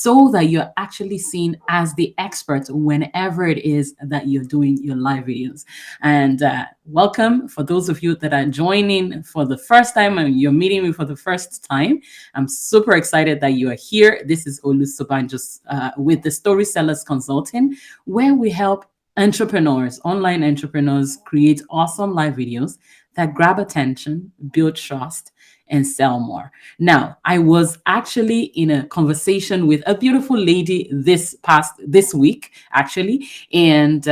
so that you're actually seen as the expert whenever it is that you're doing your live videos. And welcome for those of you that are joining for the first time and you're meeting me for the first time. I'm super excited that you are here. This is Sobanjo with the Story Sellers Consulting, where we help entrepreneurs, online entrepreneurs, create awesome live videos that grab attention, build trust, and sell more. Now, I was actually in a conversation with a beautiful lady this week, actually, and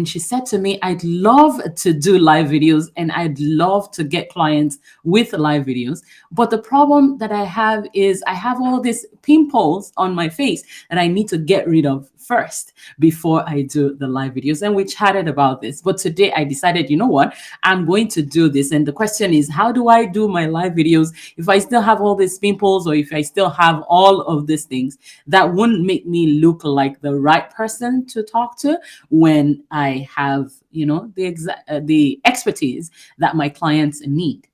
she said to me, "I'd love to do live videos, and I'd love to get clients with live videos, but the problem that I have is I have all these pimples on my face that I need to get rid of first before I do the live videos." And we chatted about this. But today I decided, you know what? I'm going to do this. And the question is, how do I do my live videos if I still have all these pimples, or if I still have all of these things that wouldn't make me look like the right person to talk to when I have, the expertise that my clients need.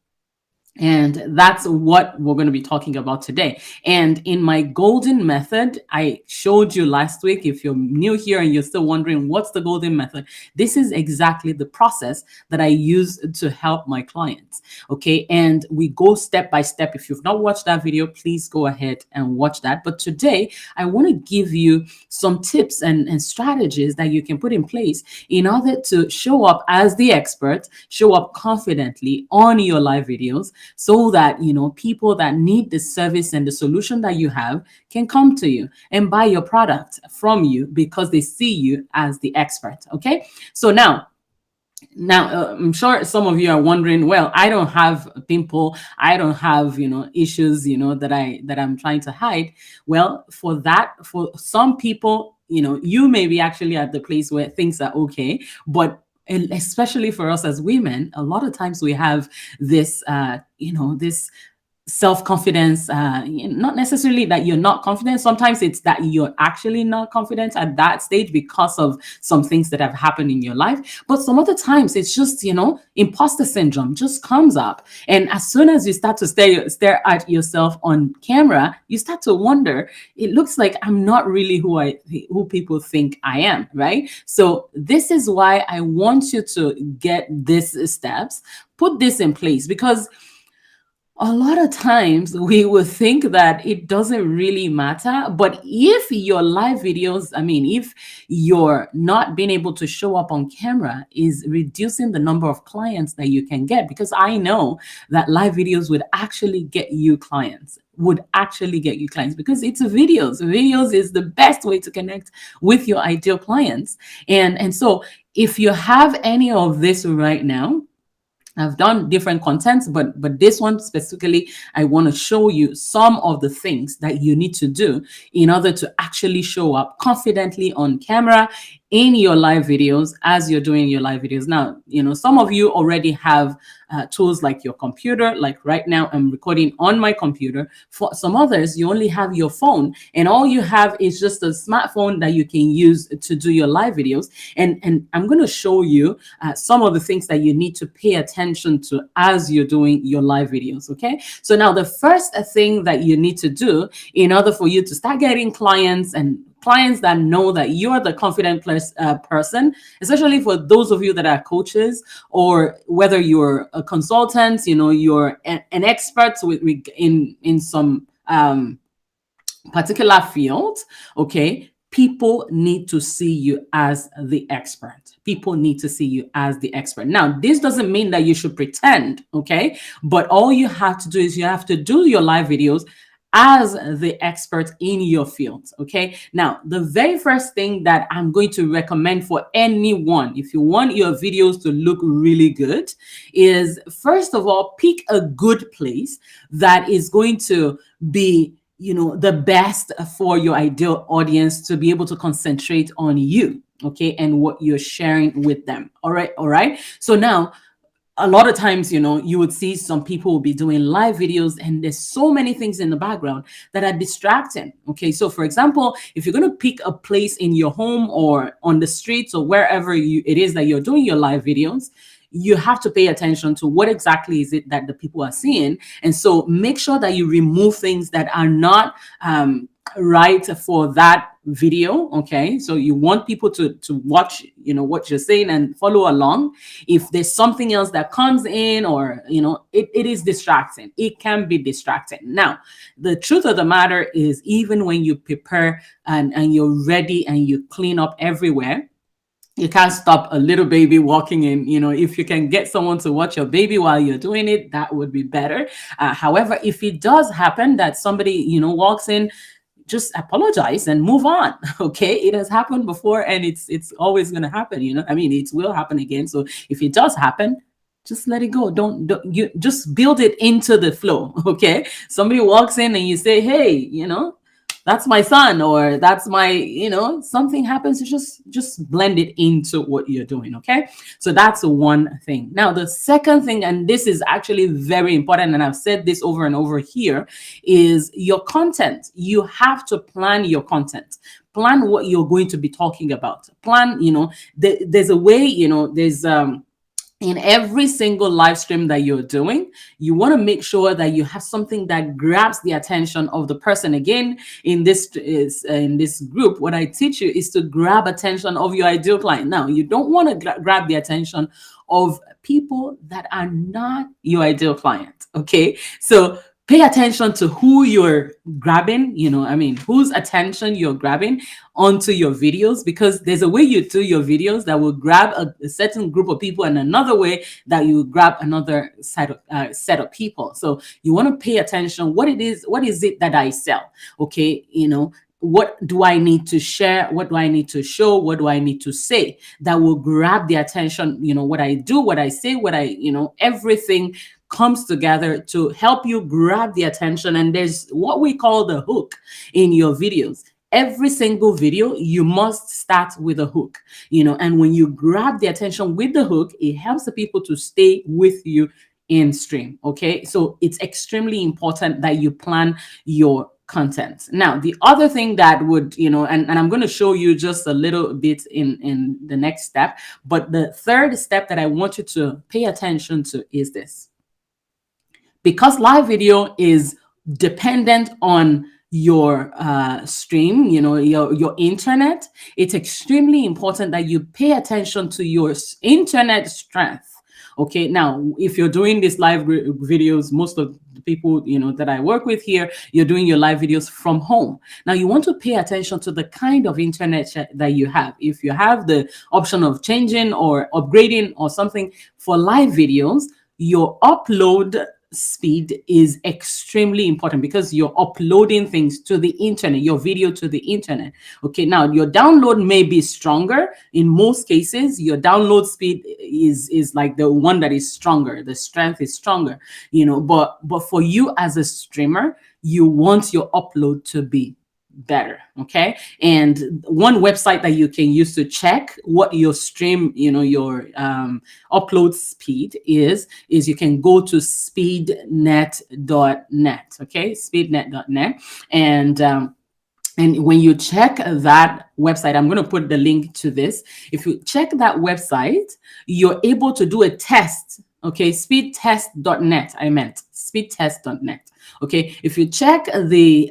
And that's what we're going to be talking about today. And in my golden method, I showed you last week. If you're new here and you're still wondering what's the golden method, this is exactly the process that I use to help my clients. Okay. And we go step by step. If you've not watched that video, please go ahead and watch that. But today, I want to give you some tips and strategies that you can put in place in order to show up as the expert, show up confidently on your live videos, so that people that need the service and the solution that you have can come to you and buy your product from you because they see you as the expert. Okay, so now I'm sure some of you are wondering, well, I don't have a pimple, I don't have issues that I'm trying to hide. Well, for some people, you may be actually at the place where things are okay, but and especially for us as women, a lot of times we have this this self-confidence, not necessarily that you're not confident. Sometimes it's that you're actually not confident at that stage because of some things that have happened in your life. But some other times it's just imposter syndrome just comes up, and as soon as you start to stare at yourself on camera, you start to wonder, it looks like I'm not really who people think I am, right? So this is why I want you to get these steps, put this in place, because a lot of times we will think that it doesn't really matter. But if your live videos, if you're not being able to show up on camera, is reducing the number of clients that you can get, because I know that live videos would actually get you clients, because it's videos. Videos is the best way to connect with your ideal clients. And so if you have any of this right now, I've done different contents, but this one specifically, I want to show you some of the things that you need to do in order to actually show up confidently on camera in your live videos as you're doing your live videos. Now, some of you already have tools like your computer. Like right now, I'm recording on my computer. For some others, you only have your phone, and all you have is just a smartphone that you can use to do your live videos. And I'm going to show you some of the things that you need to pay attention to as you're doing your live videos. Okay, so now the first thing that you need to do in order for you to start getting clients, and clients that know that you're the confident person, especially for those of you that are coaches, or whether you're a consultant, you're an expert in some particular field. Okay, people need to see you as the expert. People need to see you as the expert. Now, this doesn't mean that you should pretend, okay? But all you have to do is you have to do your live videos as the expert in your field. Okay, now the very first thing that I'm going to recommend for anyone, if you want your videos to look really good, is first of all, pick a good place that is going to be the best for your ideal audience to be able to concentrate on you, okay, and what you're sharing with them. All right. So now, a lot of times, you would see some people will be doing live videos and there's so many things in the background that are distracting. Okay, so for example, if you're going to pick a place in your home or on the streets or wherever it is that you're doing your live videos, you have to pay attention to what exactly is it that the people are seeing. And so make sure that you remove things that are not right for that video. Okay, so you want people to watch, what you're saying and follow along. If there's something else that comes in, or it is distracting, it can be distracting. Now, the truth of the matter is, even when you prepare and you're ready and you clean up everywhere, you can't stop a little baby walking in. If you can get someone to watch your baby while you're doing it, that would be better. However, if it does happen that somebody walks in, just apologize and move on. Okay, it has happened before, and it's always going to happen. I mean, it will happen again. So if it does happen, just let it go. Don't you just build it into the flow. Okay, somebody walks in and you say, hey, that's my son, or that's my, something happens, to just blend it into what you're doing. Okay, so that's one thing. Now, the second thing, and this is actually very important, and I've said this over and over here, is your content. You have to plan your content. Plan what you're going to be talking about. Plan, there's a way, there's in every single live stream that you're doing, you want to make sure that you have something that grabs the attention of the person. Again, in this group, what I teach you is to grab attention of your ideal client. Now, you don't want to grab the attention of people that are not your ideal client. Okay, so pay attention to who you're grabbing, whose attention you're grabbing onto your videos, because there's a way you do your videos that will grab a certain group of people, and another way that you grab another set of people. So you want to pay attention. What is it that I sell? Okay, what do I need to share? What do I need to show? What do I need to say that will grab the attention? What I do, what I say, everything comes together to help you grab the attention. And there's what we call the hook in your videos. Every single video, you must start with a hook, and when you grab the attention with the hook, it helps the people to stay with you in stream. Okay, so it's extremely important that you plan your content. Now, the other thing that would, and I'm going to show you just a little bit in the next step, but the third step that I want you to pay attention to is this. Because live video is dependent on your stream, your internet, it's extremely important that you pay attention to your internet strength. Okay, now, if you're doing these live videos, most of the people, that I work with here, you're doing your live videos from home. Now, you want to pay attention to the kind of internet that you have. If you have the option of changing or upgrading or something for live videos, your upload speed is extremely important, because you're uploading things to the internet, your video to the internet. Okay, now your download may be stronger. In most cases, your download speed is like the one that is stronger, the strength is stronger, but for you as a streamer, you want your upload to be better. Okay, and one website that you can use to check what your stream, your upload speed is you can go to speednet.net. Okay, speednet.net, and when you check that website, I'm going to put the link to this. If you check that website, you're able to do a test. Okay, speedtest.net. I meant speedtest.net. Okay, if you check the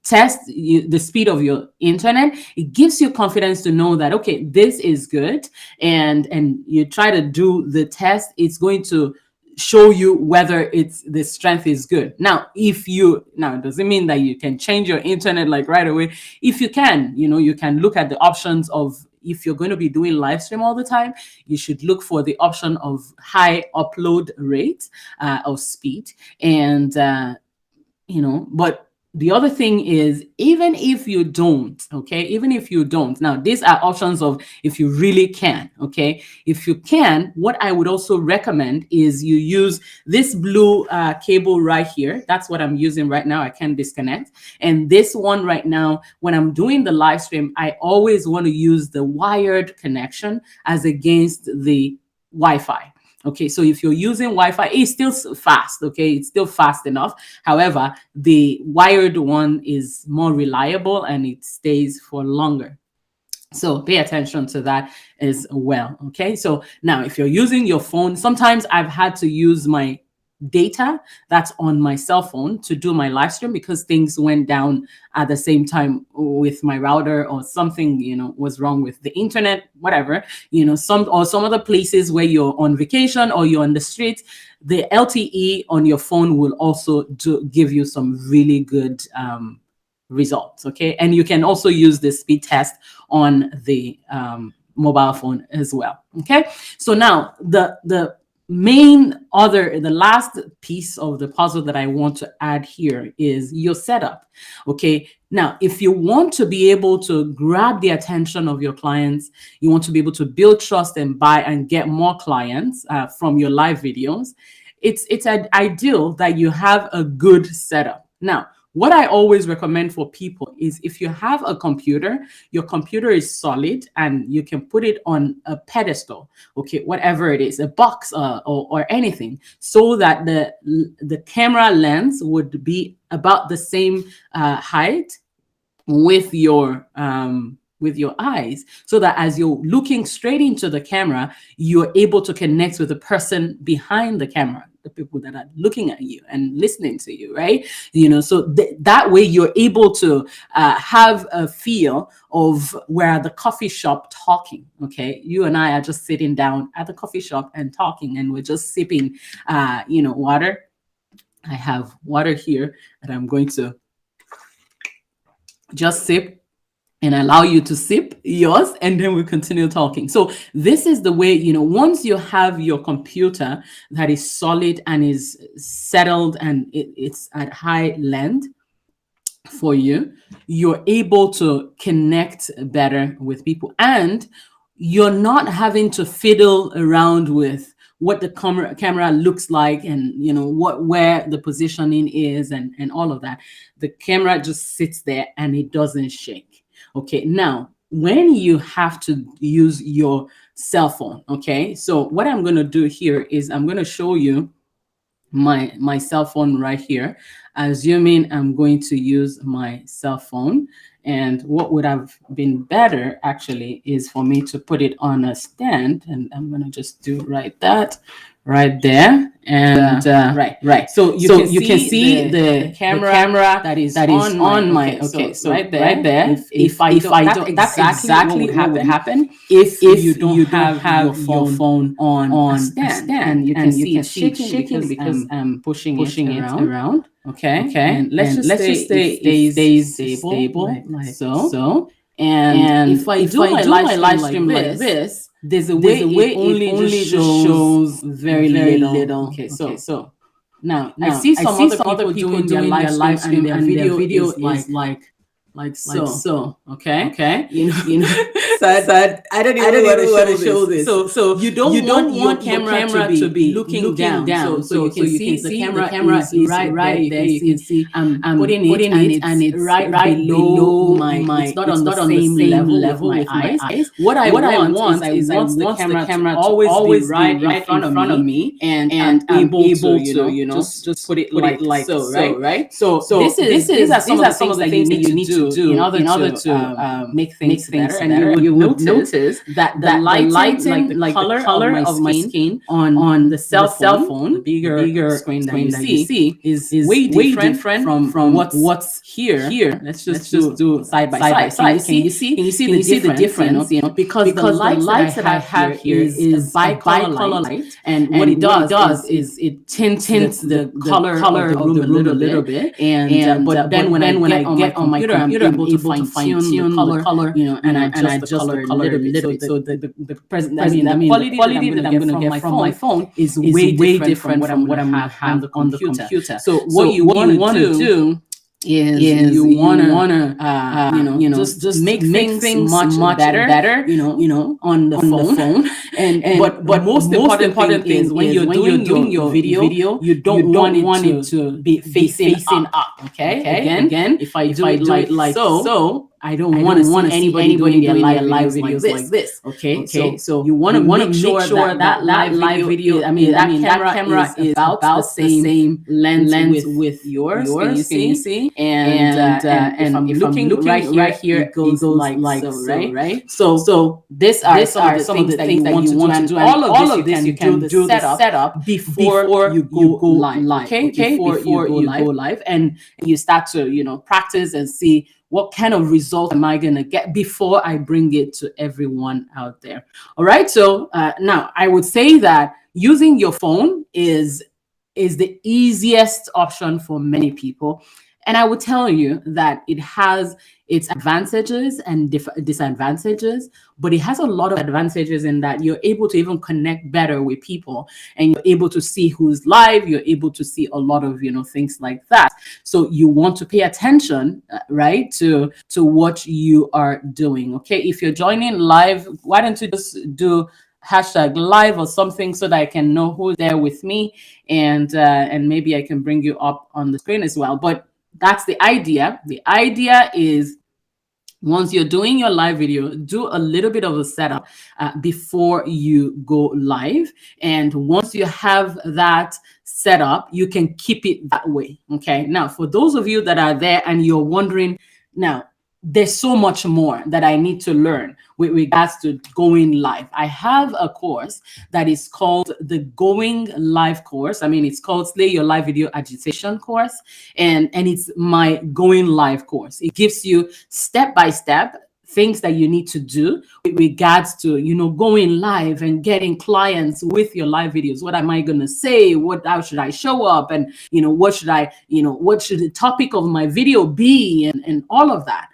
test the speed of your internet, it gives you confidence to know that, okay, this is good, and you try to do the test, it's going to show you whether the strength is good. Now, it doesn't mean that you can change your internet like right away. If you can, you can look at the options of, if you're going to be doing live stream all the time, you should look for the option of high upload rate or speed. And, but the other thing is, even if you don't, now these are options of if you really can. Okay, if you can, what I would also recommend is you use this blue cable right here. That's what I'm using right now. I can disconnect. And this one right now, when I'm doing the live stream, I always want to use the wired connection as against the Wi-Fi. Okay, so if you're using Wi-Fi, it's still fast. Okay, it's still fast enough. However, the wired one is more reliable and it stays for longer. So pay attention to that as well. Okay, so now if you're using your phone, sometimes I've had to use my data that's on my cell phone to do my live stream, because things went down at the same time with my router, or something, was wrong with the internet, whatever, some other places where you're on vacation or you're on the street, the LTE on your phone will also give you some really good results. Okay. And you can also use the speed test on the mobile phone as well. Okay. So now the last piece of the puzzle that I want to add here is your setup. Okay. Now, if you want to be able to grab the attention of your clients, you want to be able to build trust and buy and get more clients from your live videos, it's ideal that you have a good setup. Now, what I always recommend for people is, if you have a computer, your computer is solid and you can put it on a pedestal, okay, whatever it is, a box or anything, so that the camera lens would be about the same height with your eyes, so that as you're looking straight into the camera, you're able to connect with the person behind the camera, the people that are looking at you and listening to you, right? So that way you're able to have a feel of we're at the coffee shop talking. Okay, you and I are just sitting down at the coffee shop and talking, and we're just sipping water. I have water here that I'm going to just sip, and allow you to sip yours, and then we continue talking. So this is the way, once you have your computer that is solid and is settled and it's at high length for you, you're able to connect better with people, and you're not having to fiddle around with what the camera looks like, and where the positioning is, and all of that. The camera just sits there and it doesn't shake. Okay, now when you have to use your cell phone, okay, so what I'm going to do here is I'm going to show you my cell phone right here. Assuming I'm going to use my cell phone, and what would have been better actually is for me to put it on a stand, and I'm going to just do that right there, and right. So you can see the camera that is on my. Okay, so right there. If I don't, that's exactly what would happen if you don't have your phone on a stand, and you can see it shaking because I'm pushing it around. Okay, and let's just say it stays stable like so. And if I do my live stream like this, there's a way it only just shows very little. Okay, so now I see some other people doing their live stream, and their video is like so. Okay. So I don't even want to show this. So you don't want your camera to be looking down. So you can see the camera is right there. You can see I'm putting it and it's right below my. It's not on the same level with my eyes. What I want is the camera to always be right in front of me, and able to just put it like so, right? So these are some of the things that you need to do in order to make things better. And you would notice that the lighting, like the color of my skin on the cell phone, the bigger screen that you see is way different from what's here. Let's just do side by side. Can you see the difference? Because the light that I have here is a bicolor light, and what it does is it tints the color of the room a little bit. And but then when I get on my computer, I'm able to fine-tune the color, and I adjust the color a little bit. So the quality that I'm going to get from my phone is way different from what I'm going to have on the computer. So what you want to do is you wanna just make things much better on the phone. But most important thing is when you're doing your video, you don't want it to be facing up. Okay. Again, if I do it like so, I don't want to see anybody doing their live videos like this. Okay, so you want to make sure that live video, that camera is about the same lens with yours. Can you see? And if I'm looking right here, it goes like so, right? So these are some of the things that you want to do, and all of this you can do the setup before you go live. Okay, before you go live, and you start to practice and see what kind of results am I going to get before I bring it to everyone out there. All right. So now I would say that using your phone is the easiest option for many people. And I would tell you that it has its advantages and disadvantages, but it has a lot of advantages in that you're able to even connect better with people, and you're able to see who's live. You're able to see a lot of things like that. So you want to pay attention, right, to what you are doing. Okay, if you're joining live, why don't you just do #live or something so that I can know who's there with me, and maybe I can bring you up on the screen as well. But that's the idea. The idea is, once you're doing your live video, do a little bit of a setup before you go live. And once you have that set up, you can keep it that way. Okay. Now, for those of you that are there and you're wondering, now, there's so much more that I need to learn with regards to going live. I have a course that is called the Going Live course. I mean, it's called Slay Your Live Video Agitation course. And it's my Going Live course. It gives you step-by-step things that you need to do with regards to, going live and getting clients with your live videos. What am I going to say? How should I show up? And, what should the topic of my video be? And all of that.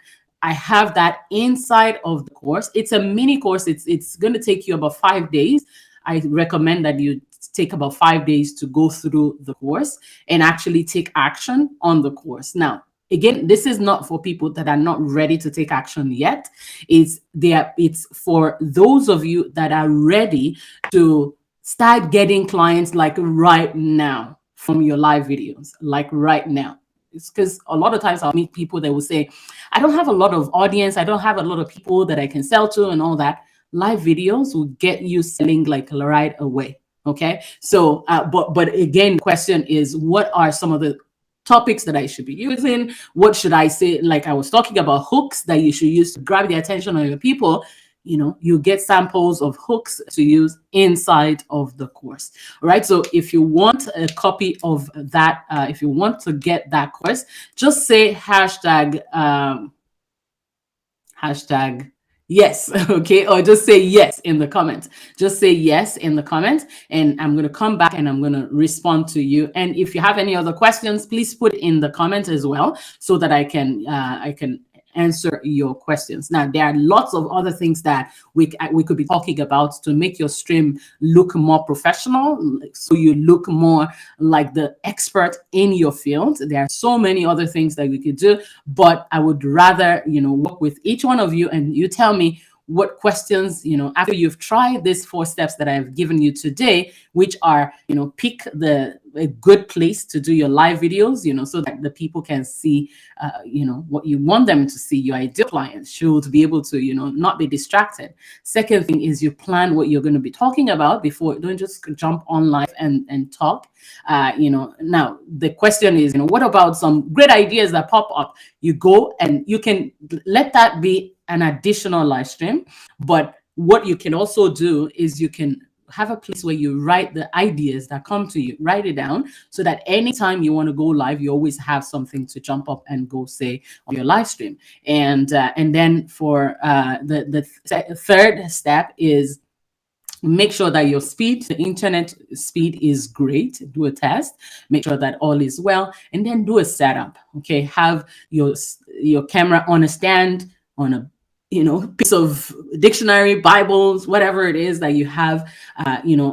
I have that inside of the course. It's a mini course. It's going to take you about 5 days. I recommend that you take about 5 days to go through the course and actually take action on the course. Now, again, this is not for people that are not ready to take action yet. It's for those of you that are ready to start getting clients like right now from your live videos, like right now. It's because a lot of times I'll meet people that will say, I don't have a lot of audience. I don't have a lot of people that I can sell to and all that. Live videos will get you selling like right away. Okay. So, but again, the question is, what are some of the topics that I should be using? What should I say? Like I was talking about hooks that you should use to grab the attention of your people. You get samples of hooks to use inside of the course. All right. So if you want a copy of that, if you want to get that course, just say hashtag yes. Okay. Or just say yes in the comments. Just say yes in the comments, and I'm going to come back and I'm going to respond to you. And if you have any other questions, please put in the comments as well, so that I can answer your questions. Now, there are lots of other things that we could be talking about to make your stream look more professional, so you look more like the expert in your field. There are so many other things that we could do, but I would rather, work with each one of you, and you tell me what questions, after you've tried these 4 steps that I've given you today, which are, pick a good place to do your live videos, so that the people can see, what you want them to see. Your ideal clients should be able to, not be distracted. Second thing is, you plan what you're going to be talking about before. Don't just jump on live and talk. Now the question is, what about some great ideas that pop up? You go and you can let that be an additional live stream. But what you can also do is you can have a place where you write the ideas that come to you. Write it down, so that anytime you want to go live, you always have something to jump up and go say on your live stream. And then for the third step is, make sure that your speed, the internet speed, is great. Do a test, make sure that all is well, and then do a setup. Okay, have your camera on a stand, on a piece of dictionary, Bibles, whatever it is that you have,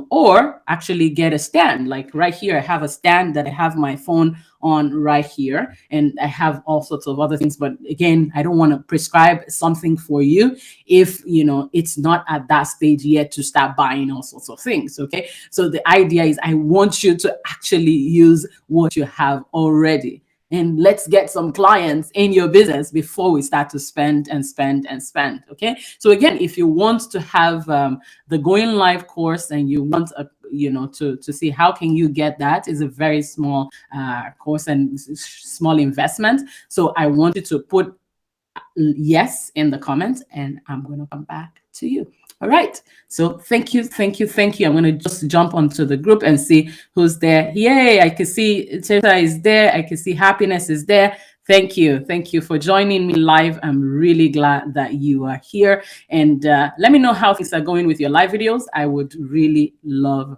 or actually get a stand. Like right here, I have a stand that I have my phone on right here, and I have all sorts of other things. But again, I don't want to prescribe something for you if it's not at that stage yet to start buying all sorts of things. Okay, so the idea is, I want you to actually use what you have already. and let's get some clients in your business before we start to spend and spend and spend. Okay. So again, if you want to have the Going Live course and you want a to see how can you get that, is a very small course and small investment. So I want you to put yes in the comments, and I'm going to come back to you. All right. So thank you, thank you, thank you. I'm going to just jump onto the group and see who's there. Yay, I can see Tessa is there. I can see Happiness is there. Thank you. Thank you for joining me live. I'm really glad that you are here. And let me know how things are going with your live videos. I would really love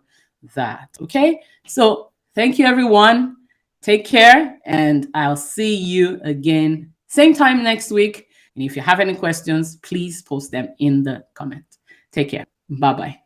that. Okay. So thank you, everyone. Take care, and I'll see you again same time next week. And if you have any questions, please post them in the comment. Take care. Bye-bye.